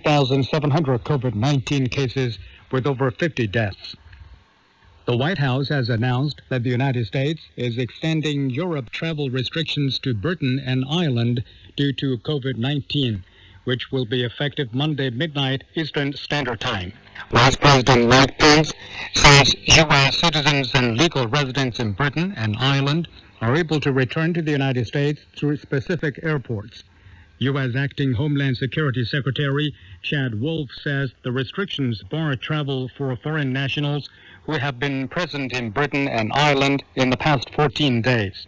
3,700 COVID-19 cases with over 50 deaths. The White House has announced that the United States is extending Europe travel restrictions to Britain and Ireland due to COVID-19, which will be effective Monday midnight Eastern Standard Time. Vice President Mike Pence says U.S. citizens and legal residents in Britain and Ireland are able to return to the United States through specific airports. U.S. Acting Homeland Security Secretary Chad Wolf says the restrictions bar travel for foreign nationals who have been present in Britain and Ireland in the past 14 days.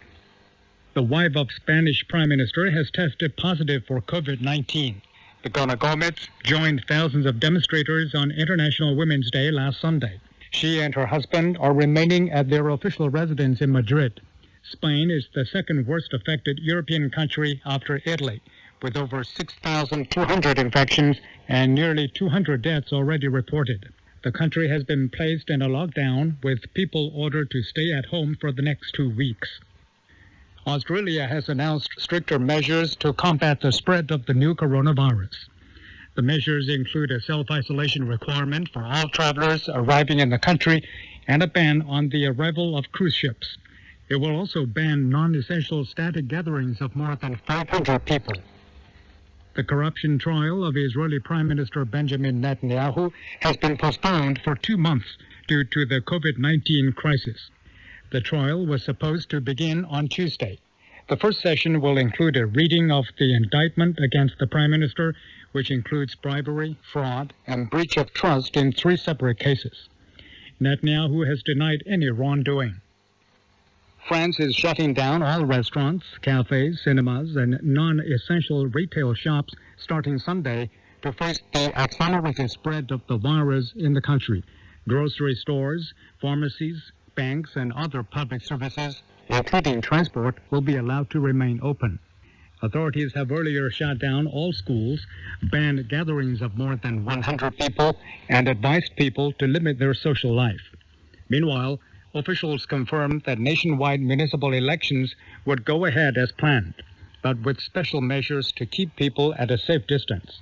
The wife of Spanish Prime Minister has tested positive for COVID-19. Begona Gomez joined thousands of demonstrators on International Women's Day last Sunday. She and her husband are remaining at their official residence in Madrid. Spain is the second worst affected European country after Italy, with over 6,200 infections and nearly 200 deaths already reported. The country has been placed in a lockdown with people ordered to stay at home for the next 2 weeks. Australia has announced stricter measures to combat the spread of the new coronavirus. The measures include a self-isolation requirement for all travelers arriving in the country and a ban on the arrival of cruise ships. It will also ban non-essential static gatherings of more than 500 people. The corruption trial of Israeli Prime Minister Benjamin Netanyahu has been postponed for 2 months due to the COVID-19 crisis. The trial was supposed to begin on Tuesday. The first session will include a reading of the indictment against the Prime Minister, which includes bribery, fraud, and breach of trust in 3 separate cases. Netanyahu has denied any wrongdoing. France is shutting down all restaurants, cafes, cinemas, and non-essential retail shops starting Sunday to face the accelerated spread of the virus in the country. Grocery stores, pharmacies, banks, and other public services, including transport, will be allowed to remain open. Authorities have earlier shut down all schools, banned gatherings of more than 100 people, and advised people to limit their social life. Meanwhile, officials confirmed that nationwide municipal elections would go ahead as planned, but with special measures to keep people at a safe distance.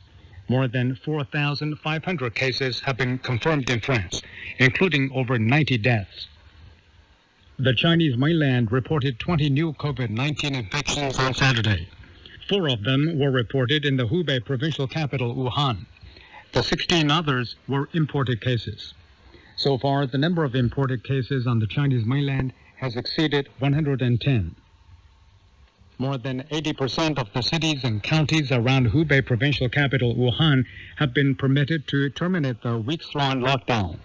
More than 4,500 cases have been confirmed in France, including over 90 deaths. The Chinese mainland reported 20 new COVID-19 infections on Saturday. 4 of them were reported in the Hubei provincial capital, Wuhan. The 16 others were imported cases. So far, the number of imported cases on the Chinese mainland has exceeded 110. More than 80% of the cities and counties around Hubei provincial capital, Wuhan, have been permitted to terminate the weeks-long lockdown.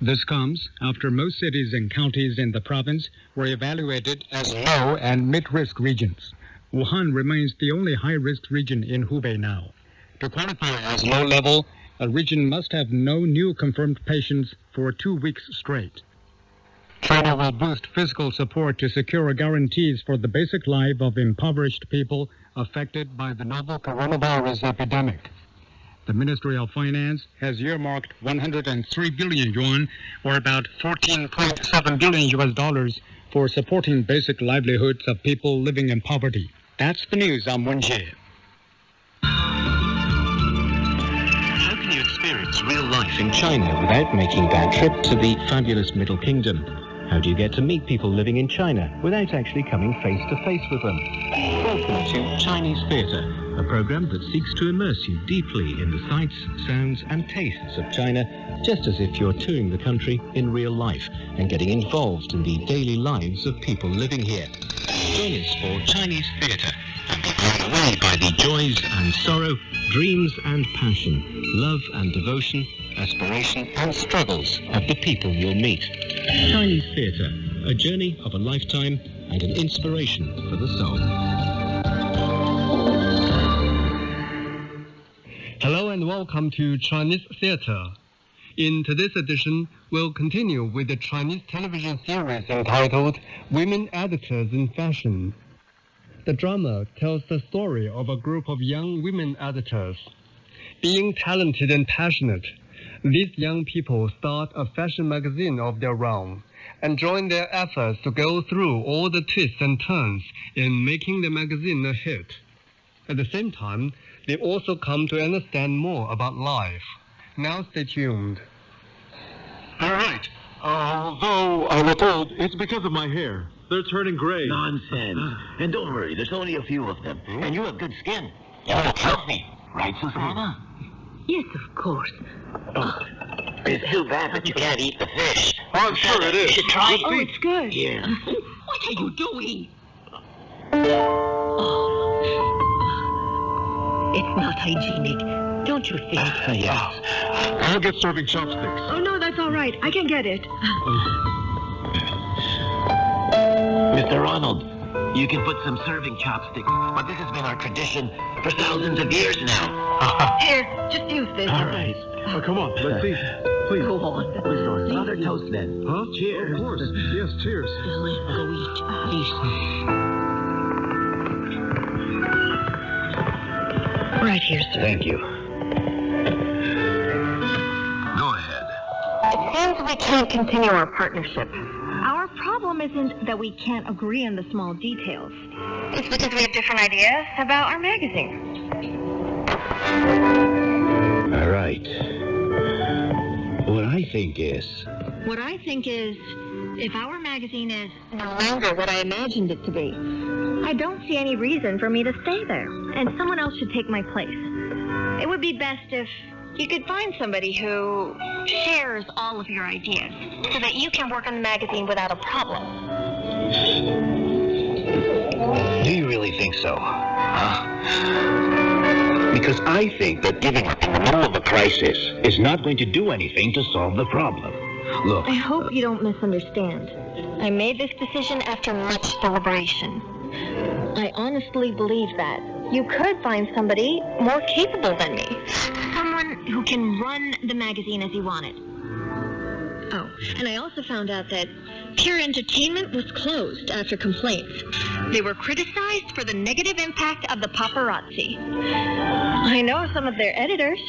This comes after most cities and counties in the province were evaluated as low and mid-risk regions. Wuhan remains the only high-risk region in Hubei now. To qualify as low-level, a region must have no new confirmed patients for 2 weeks straight. China will boost fiscal support to secure guarantees for the basic life of impoverished people affected by the novel coronavirus epidemic. The Ministry of Finance has earmarked 103 billion yuan, or about $14.7 billion, for supporting basic livelihoods of people living in poverty. That's the news. I'm Wenjie. How can you experience real life in China without making that trip to the fabulous Middle Kingdom? How do you get to meet people living in China without actually coming face to face with them? Welcome to Chinese Theatre, a program that seeks to immerse you deeply in the sights, sounds and tastes of China, just as if you're touring the country in real life and getting involved in the daily lives of people living here. Join us for Chinese Theatre and be blown away by the joys and sorrow, dreams and passion, love and devotion, aspiration and struggles of the people you'll meet. Chinese Theatre, a journey of a lifetime and an inspiration for the soul. Hello and welcome to Chinese Theatre. In today's edition, we'll continue with the Chinese television series entitled Women Editors in Fashion. The drama tells the story of a group of young women editors. Being talented and passionate, these young people start a fashion magazine of their own and join their efforts to go through all the twists and turns in making the magazine a hit. At the same time, they've also come to understand more about life. Now stay tuned. All right. Although I look old, it's because of my hair. They're turning gray. Nonsense. And don't worry, there's only a few of them. And you have good skin. You look healthy. Right, Susanna? Yes, of course. Oh, it's too bad that you can't eat the fish. Oh, I'm sure it is. You should try it. Oh, it's good. Yeah. What are you doing? It's not hygienic, don't you think? Yes. I'll get serving chopsticks. Oh, no, that's all right. I can get it. Mr. Ronald, you can put some serving chopsticks, but this has been our tradition for thousands of years now. Here, just use this. All right. Oh, come on, let's eat. Please. Go on. Another toast then. Huh? Cheers. Of course. Yes, cheers. Go eat, please. Right here, sir. Thank you. Go ahead. It seems we can't continue our partnership. Our problem isn't that we can't agree on the small details. It's because we have different ideas about our magazine. All right. What I think is... What I think is, if our magazine is no longer what I imagined it to be, I don't see any reason for me to stay there, and someone else should take my place. It would be best if you could find somebody who shares all of your ideas, so that you can work on the magazine without a problem. Do you really think so? Huh? Because I think that giving up in the middle of a crisis is not going to do anything to solve the problem. Look... I hope you don't misunderstand. I made this decision after much deliberation. I honestly believe that you could find somebody more capable than me. Someone who can run the magazine as you want it. Oh, and I also found out that Pure Entertainment was closed after complaints. They were criticized for the negative impact of the paparazzi. I know some of their editors.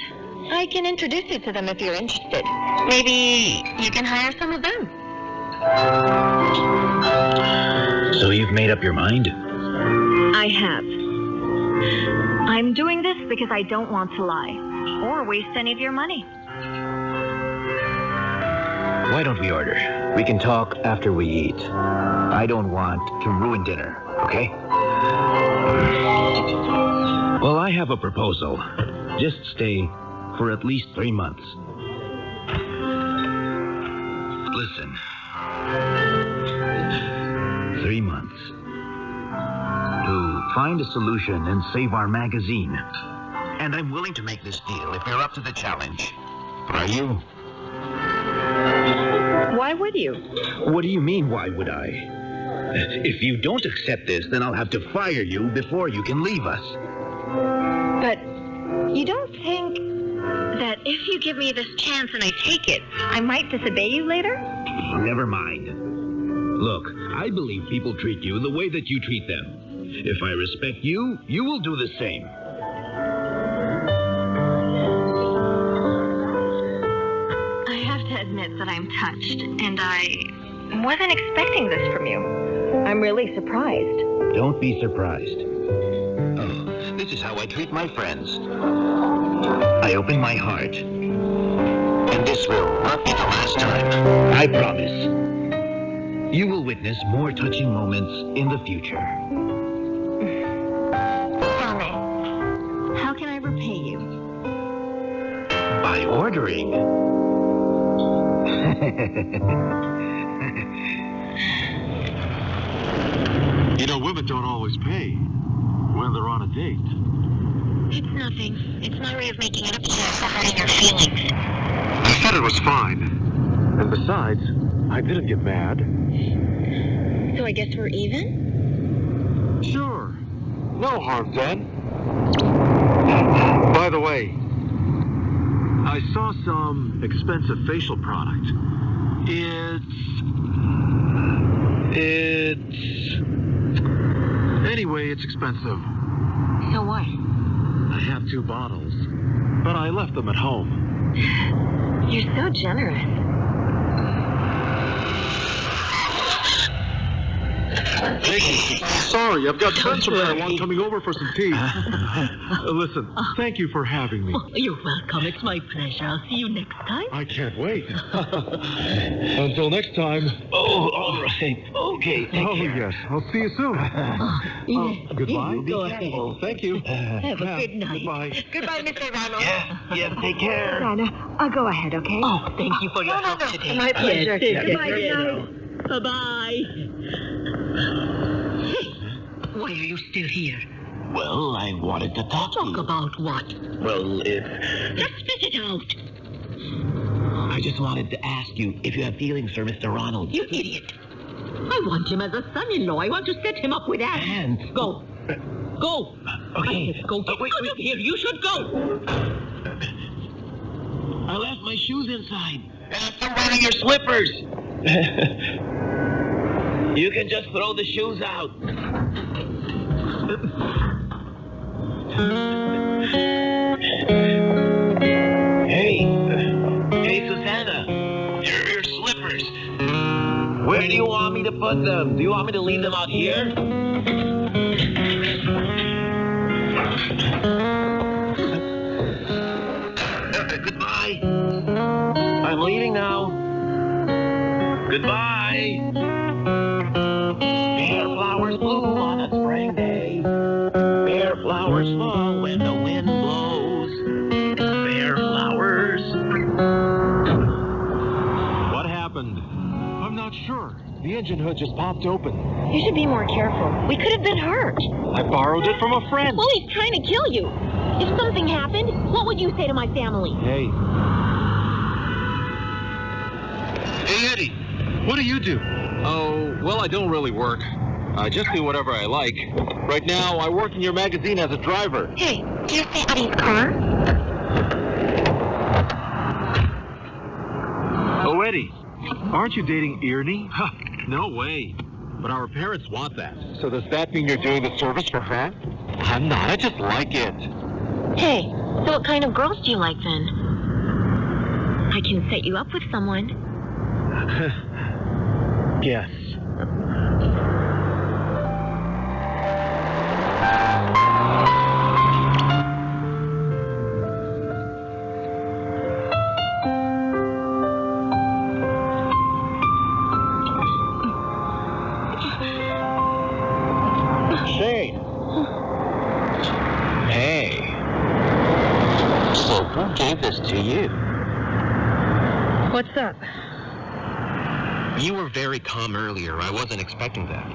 I can introduce you to them if you're interested. Maybe you can hire some of them. So you've made up your mind? I have. I'm doing this because I don't want to lie or waste any of your money. Why don't we order? We can talk after we eat. I don't want to ruin dinner, okay? Well, I have a proposal. Just stay for at least 3 months. Listen. 3 months. To find a solution and save our magazine. And I'm willing to make this deal if you're up to the challenge. Are you? Why would you? What do you mean, why would I? If you don't accept this, then I'll have to fire you before you can leave us. But you don't think that if you give me this chance and I take it, I might disobey you later? Never mind. Look, I believe people treat you the way that you treat them. If I respect you, you will do the same. I have to admit that I'm touched, and I wasn't expecting this from you. I'm really surprised. Don't be surprised. Oh, this is how I treat my friends. I open my heart. And this will not be the last time. I promise. You will witness more touching moments in the future. Tell me, how can I repay you? By ordering. You know, women don't always pay when they're on a date. It's nothing. It's my way of making it up to you for hurting your feelings. I said it was fine. And besides, I didn't get mad. So I guess we're even? Sure. No harm done. By the way, I saw some expensive facial product. Anyway, it's expensive. So what? I have 2 bottles, but I left them at home. You're so generous. Sorry, I've got friends from Taiwan coming over for some tea. Listen, thank you for having me. Oh, you're welcome. It's my pleasure. I'll see you next time. I can't wait. Until next time. Oh, all right. Okay, take care. Yes. I'll see you soon. Goodbye. Go ahead. Oh, thank you. Have a good night. Goodbye. Goodbye, Mr. Ronald. Yeah, take care. Donna, I'll go ahead, okay? Oh, thank you for your help today. My pleasure. Goodbye, good night. Bye-bye. Hey, why are you still here? Well, I wanted to talk to Talk you. about what? Well, Just spit it out. I just wanted to ask you if you have feelings for Mr. Ronald. You idiot. I want him as a son-in-law. I want to set him up with that. And... Go. Go. Okay. I said go. Get out of here. You should go. I left my shoes inside. And I'm still wearing your slippers. You can just throw the shoes out. Hey, Susanna, your slippers. Where do you want me to put them? Do you want me to leave them out here? Goodbye. I'm leaving now. Goodbye. Bare flowers bloom on a spring day. Bare flowers fall when the wind blows. Bare flowers. What happened? I'm not sure. The engine hood just popped open. You should be more careful. We could have been hurt. I borrowed it from a friend. Well, he's trying to kill you. If something happened, what would you say to my family? Hey. Hey, Eddie. What do you do? Oh, well, I don't really work. I just do whatever I like. Right now, I work in your magazine as a driver. Hey, do you see Eddie's car? Oh, Eddie. Aren't you dating Ernie? No way. But our parents want that. So does that mean you're doing the service for her? I'm not. I just like it. Hey, so what kind of girls do you like then? I can set you up with someone. Yes. Shane. Hey. So who gave this to you? What's up? You were very calm earlier. I wasn't expecting that.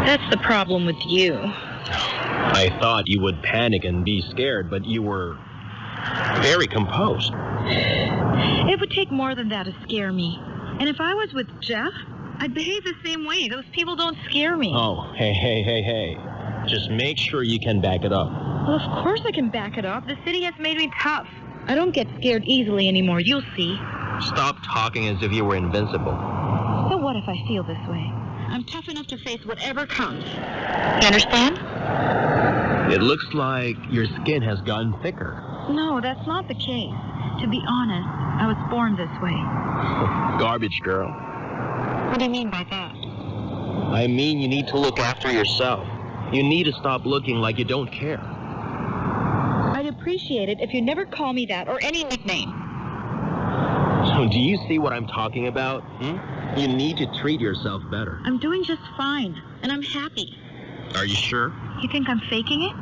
That's the problem with you. I thought you would panic and be scared, but you were very composed. It would take more than that to scare me. And if I was with Jeff, I'd behave the same way. Those people don't scare me. Oh, hey. Just make sure you can back it up. Well, of course I can back it up. The city has made me tough. I don't get scared easily anymore. You'll see. Stop talking as if you were invincible. So what if I feel this way? I'm tough enough to face whatever comes. You understand? It looks like your skin has gotten thicker. No, that's not the case. To be honest, I was born this way. Garbage girl. What do you mean by that? I mean, you need to look after yourself. You need to stop looking like you don't care. I'd appreciate it if you never call me that or any nickname. So do you see what I'm talking about? You need to treat yourself better. I'm doing just fine, and I'm happy. Are you sure? You think I'm faking it?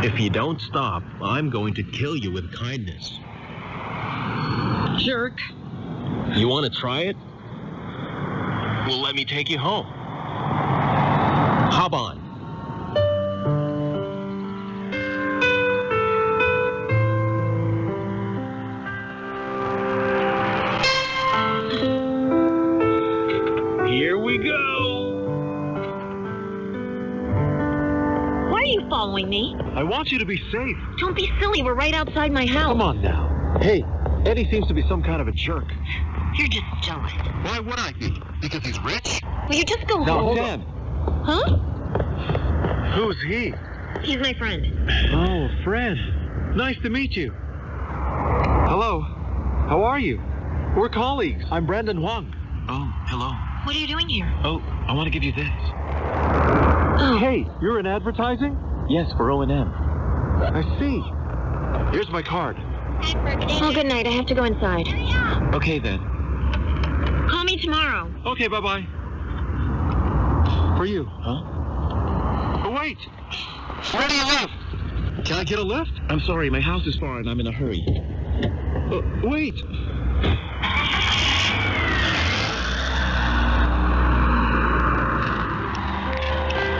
If you don't stop, I'm going to kill you with kindness. Jerk. You want to try it? Well, let me take you home. Hop on. Here we go. Why are you following me? I want you to be safe. Don't be silly. We're right outside my house. Come on now. Hey, Eddie seems to be some kind of a jerk. You're just jealous. Why would I be? Because he's rich? Will you just go Now, home? hold on. Huh? Who's he? He's my friend. Oh, Fred. Nice to meet you. Hello. How are you? We're colleagues. I'm Brandon Huang. Oh, hello. What are you doing here? Oh, I want to give you this. Oh. Hey, you're in advertising? Yes, for O&M. I see. Here's my card. Oh, good night. I have to go inside. Okay, then. Call me tomorrow. Okay, bye-bye. For you. Huh? Oh, wait. Where do you live? Can I get a lift? I'm sorry, my house is far and I'm in a hurry. Wait.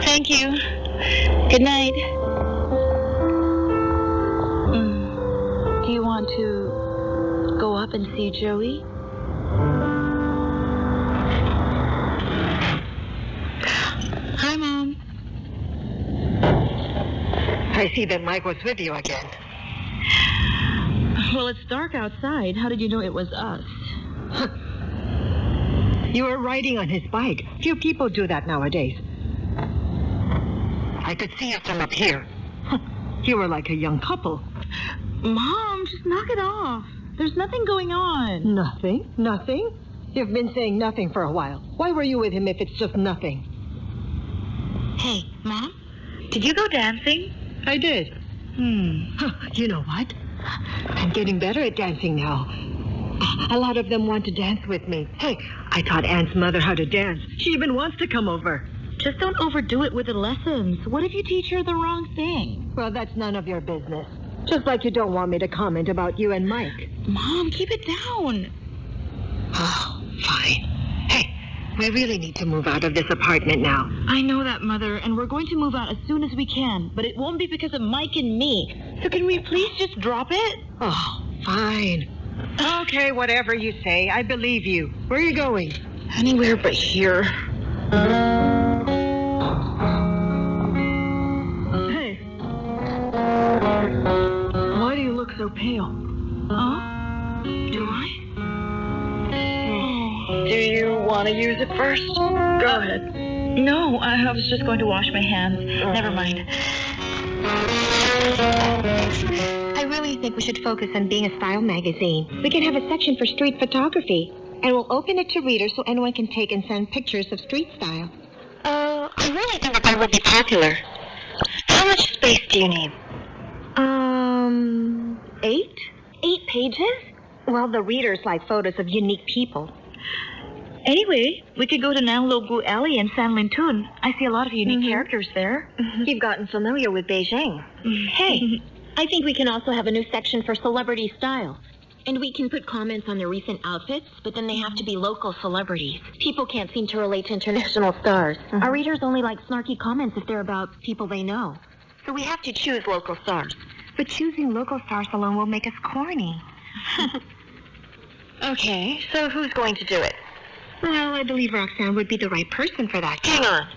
Thank you. Good night. Do you want to go up and see Joey? Hi, Mom. I see that Mike was with you again. Well, it's dark outside. How did you know it was us? You were riding on his bike. Few people do that nowadays. I could see it from up here. You were like a young couple. Mom, just knock it off. There's nothing going on. Nothing? Nothing? You've been saying nothing for a while. Why were you with him if it's just nothing? Hey, Mom, did you go dancing? I did. You know what? I'm getting better at dancing now. A lot of them want to dance with me. Hey, I taught Anne's mother how to dance. She even wants to come over. Just don't overdo it with the lessons. What if you teach her the wrong thing? Well, that's none of your business. Just like you don't want me to comment about you and Mike. Mom, keep it down. Oh, fine. Hey, we really need to move out of this apartment now. I know that, Mother, and we're going to move out as soon as we can. But it won't be because of Mike and me. So can we please just drop it? Oh, fine. Okay, whatever you say. I believe you. Where are you going? Anywhere but here. Hey. Why do you look so pale? Huh? Do I? Do you want to use it first? Go ahead. No, I was just going to wash my hands. Never mind. I really think we should focus on being a style magazine. We can have a section for street photography, and we'll open it to readers so anyone can take and send pictures of street style. I really think that would be popular. How much space do you need? 8? 8 pages? Well, the readers like photos of unique people. Anyway, we could go to Nang Logu Alley in San Lintun. I see a lot of unique characters there. You've gotten familiar with Beijing. Hey, I think we can also have a new section for celebrity style. And we can put comments on their recent outfits, but then they have to be local celebrities. People can't seem to relate to international stars. Our readers only like snarky comments if they're about people they know. So we have to choose local stars. But choosing local stars alone will make us corny. Okay, so who's going to do it? Well, I believe Roxanne would be the right person for that. Hang on.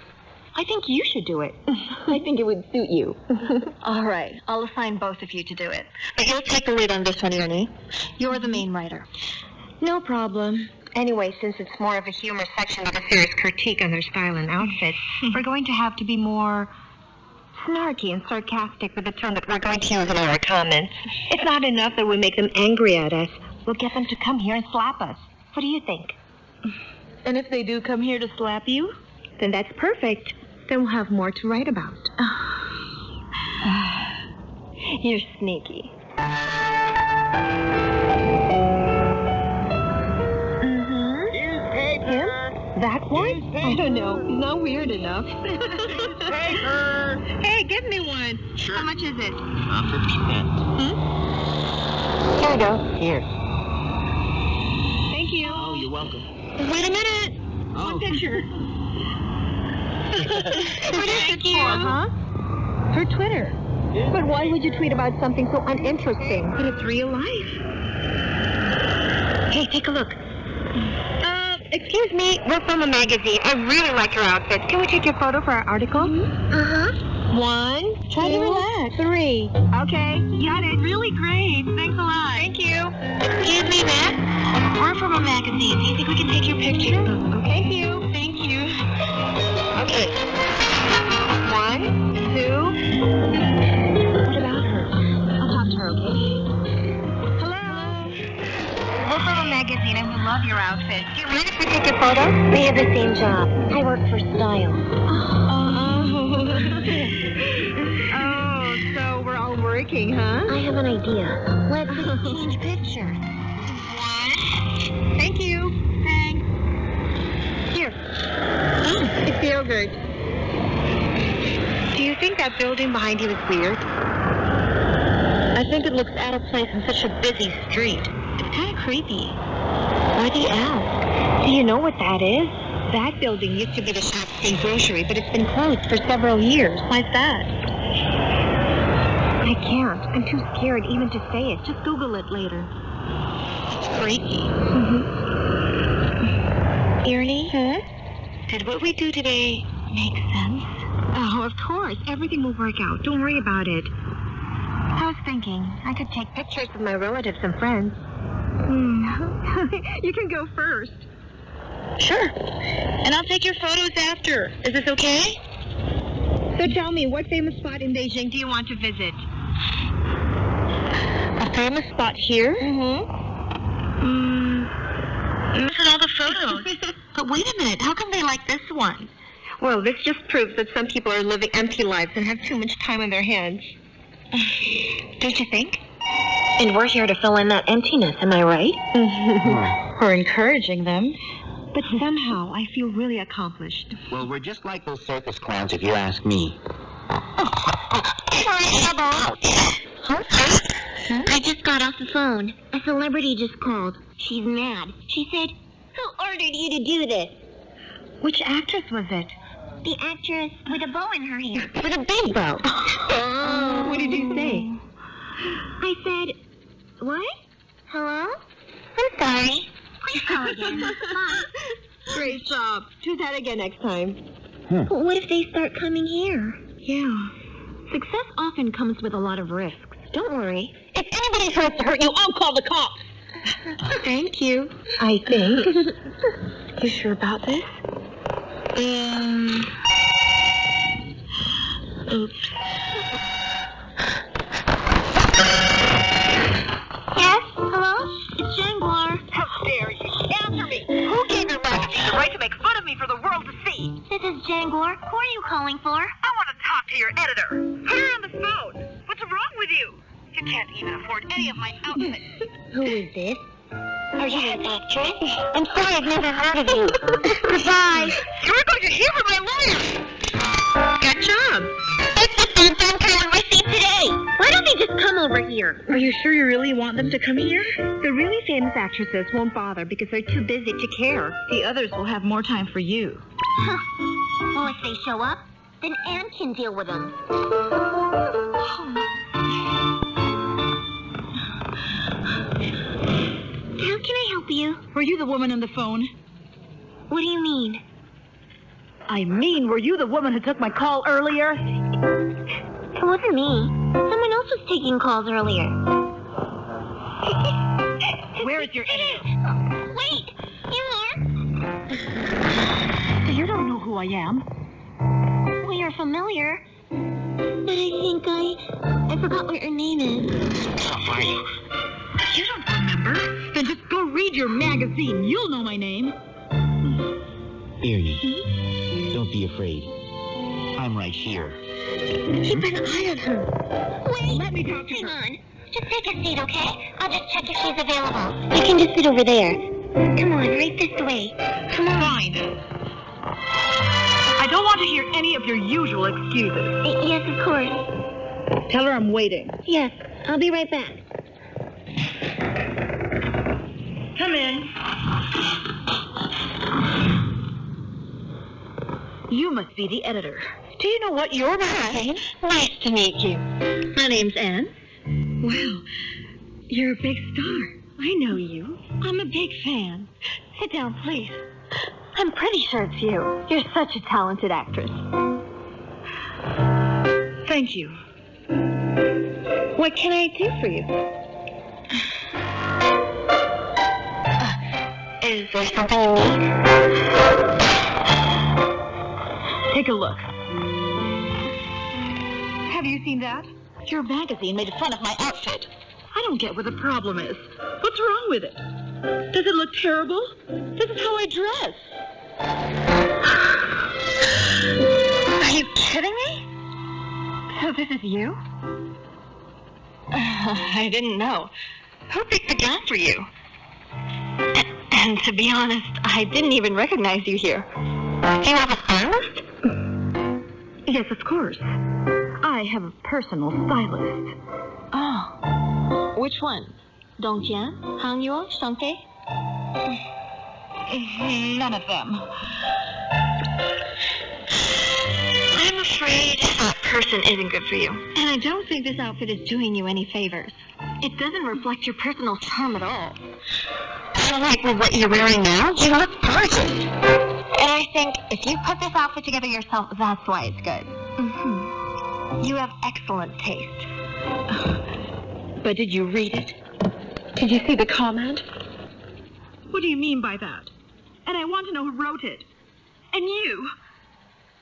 I think you should do it. I think it would suit you. All right, I'll assign both of you to do it. But you'll take the lead on this one, Ernie. You're the main writer. No problem. Anyway, since it's more of a humor section of a serious critique on their style and outfits, we're going to have to be more snarky and sarcastic with the tone that we're going to use in our comments. It's not enough that we make them angry at us. We'll get them to come here and slap us. What do you think? And if they do come here to slap you? Then that's perfect. Then we'll have more to write about. You're sneaky. Him? That one? I don't know. He's not weird enough. Hey, give me one. Sure. How much is it? 50 Here we go. Here. Thank you. Oh, you're welcome. Wait a minute. Oh. One picture. What is it for, huh? For Twitter. But why would you tweet about something so uninteresting? But it's real life. Hey, take a look. Excuse me, we're from a magazine. I really like your outfit. Can we take your photo for our article? Uh-huh. 1, Try to relax. 3. Okay, got it. Really great. Thanks a lot. Thank you. Excuse me, Matt. We're from a magazine. Do you think we can take your picture? Okay, thank you. Thank you. Okay. 1, 2. What about her? I'll talk to her, okay? Hello? photo magazine and we love your outfit. Do you mind if we take your photos? We have the same job. I work for style. Oh, so we're all working, huh? I have an idea. Let's exchange pictures. Thank you. Thanks. Here. It's yogurt. Do you think that building behind you is weird? I think it looks out of place in such a busy street. It's kind of creepy. Why do you ask? Do you know what that is? That building used to be the Shopskin Grocery, but it's been closed for several years. Why's that? I can't. I'm too scared even to say it. Just Google it later. It's creepy. Ernie? Huh? Did what we do today make sense? Oh, of course. Everything will work out. Don't worry about it. I was thinking I could take pictures of my relatives and friends. You can go first. Sure. And I'll take your photos after. Is this okay? So tell me, what famous spot in Beijing do you want to visit? A famous spot here? Look at all the photos. But wait a minute, how come they like this one? Well, this just proves that some people are living empty lives and have too much time on their hands. Don't you think? And we're here to fill in that emptiness, am I right? We're encouraging them. But somehow I feel really accomplished. Well, we're just like those circus clowns, if you ask me. I just got off the phone. A celebrity just called. She's mad. She said, "Who ordered you to do this?" Which actress was it? The actress with a bow in her hair. With a big bow. What did you say? I said, "What? Hello? I'm sorry. Please call again." Bye. Great job. Do that again next time. But what if they start coming here? Yeah. Success often comes with a lot of risks. Don't worry. If anybody tries to hurt you, I'll call the cops. Thank you. I think. You sure about this? Oops. Yes? Hello? It's Janglar. How dare you? Answer me! Who gave your magazine the right to make fun of me for the world to see? This is Janglar. Who are you calling for? I want to talk to your editor. Put her on the phone. What's wrong with you? You can't even afford any of my outfits. Who is this? Are you an actress? I'm sorry, I've never heard of you. Goodbye. You're going to hear from my lawyer. Good job. It's the third time I received today. Why don't they just come over here? Are you sure you really want them to come here? The really famous actresses won't bother because they're too busy to care. The others will have more time for you. Well, if they show up, then Anne can deal with them. How can I help you? Were you the woman on the phone? What do you mean? I mean, were you the woman who took my call earlier? It wasn't me. Someone else was taking calls earlier. Where is your editor? Wait! Here! So you don't know who I am? We are familiar. But I think I forgot what your name is. How are you? You don't remember? Then just go read your magazine. You'll know my name. Ernie, don't be afraid. I'm right here. Keep an eye on her. Wait! Let me talk to Hang her. on. Just take a seat, okay? I'll just check if she's available. You can just sit over there. Come on, right this way. Come on. Fine. I don't want to hear any of your usual excuses. Yes, of course. Tell her I'm waiting. Yes, I'll be right back. Come in. You must be the editor. Do you know what you're Hi. Nice to meet you. My name's Anne. Wow. You're a big star. I know you. I'm a big fan. Sit down, please. I'm pretty sure it's you. You're such a talented actress. Thank you. What can I do for you? Is there something you need? Take a look. Have you seen that? Your magazine made fun of my outfit. I I don't get what the problem is. What's wrong with it? Does it look terrible? This is how I dress. Are you kidding me? So this is you? I didn't know. Who picked the gown for you? And to be honest, I didn't even recognize you here. Do you have a stylist? Yes, of course. I have a personal stylist. Oh. Which one? Dongjian? Hangyuo? Shangke? None of them. I'm afraid that person isn't good for you. And I don't think this outfit is doing you any favors. It doesn't reflect your personal charm at all. I don't like what you're wearing now. You look gorgeous. And I think if you put this outfit together yourself, that's why it's good. Mm-hmm. You have excellent taste. But did you read it? Did you see the comment? What do you mean by that? And I want to know who wrote it. And you.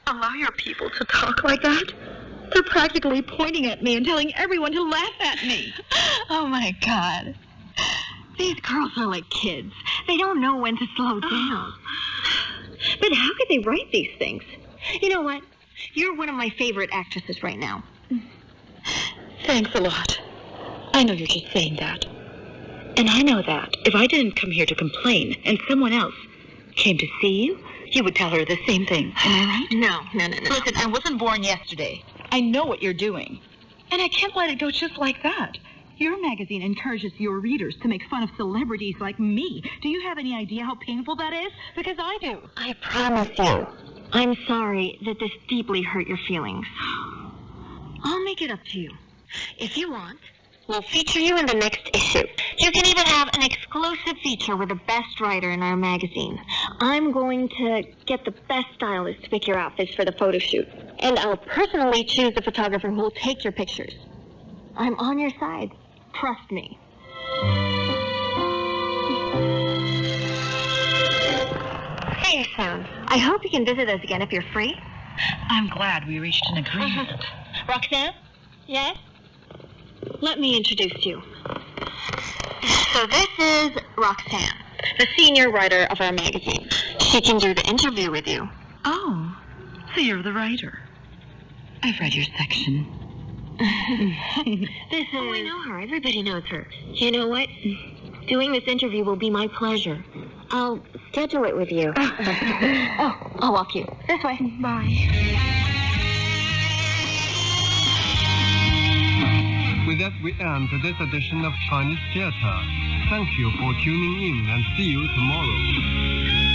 Allow your people to talk like that? They're practically pointing at me and telling everyone to laugh at me. Oh, my God. These girls are like kids. They don't know when to slow down. But how could they write these things? You know what? You're one of my favorite actresses right now. Thanks a lot. I know you're just saying that. And I know that if I didn't come here to complain and someone else came to see you, you would tell her the same thing. Am I right? No. Listen, I wasn't born yesterday. I know what you're doing. And I can't let it go just like that. Your magazine encourages your readers to make fun of celebrities like me. Do you have any idea how painful that is? Because I do. I promise you, I'm sorry that this deeply hurt your feelings. I'll make it up to you. If you want, we'll feature you in the next issue. You can even have an exclusive feature with the best writer in our magazine. I'm going to get the best stylist to pick your outfits for the photo shoot. And I'll personally choose the photographer who will take your pictures. I'm on your side. Trust me. See you soon. I hope you can visit us again if you're free. I'm glad we reached an agreement. Roxanne? Yes? Let me introduce you. So this is Roxanne, the senior writer of our magazine. She can do the interview with you. Oh, so you're the writer. I've read your section. This is... Oh, I know her. Everybody knows her. You know what? Doing this interview will be my pleasure. I'll schedule it with you. I'll walk you. This way. Bye. With that, we end this edition of Chinese Theater. Thank you for tuning in and see you tomorrow.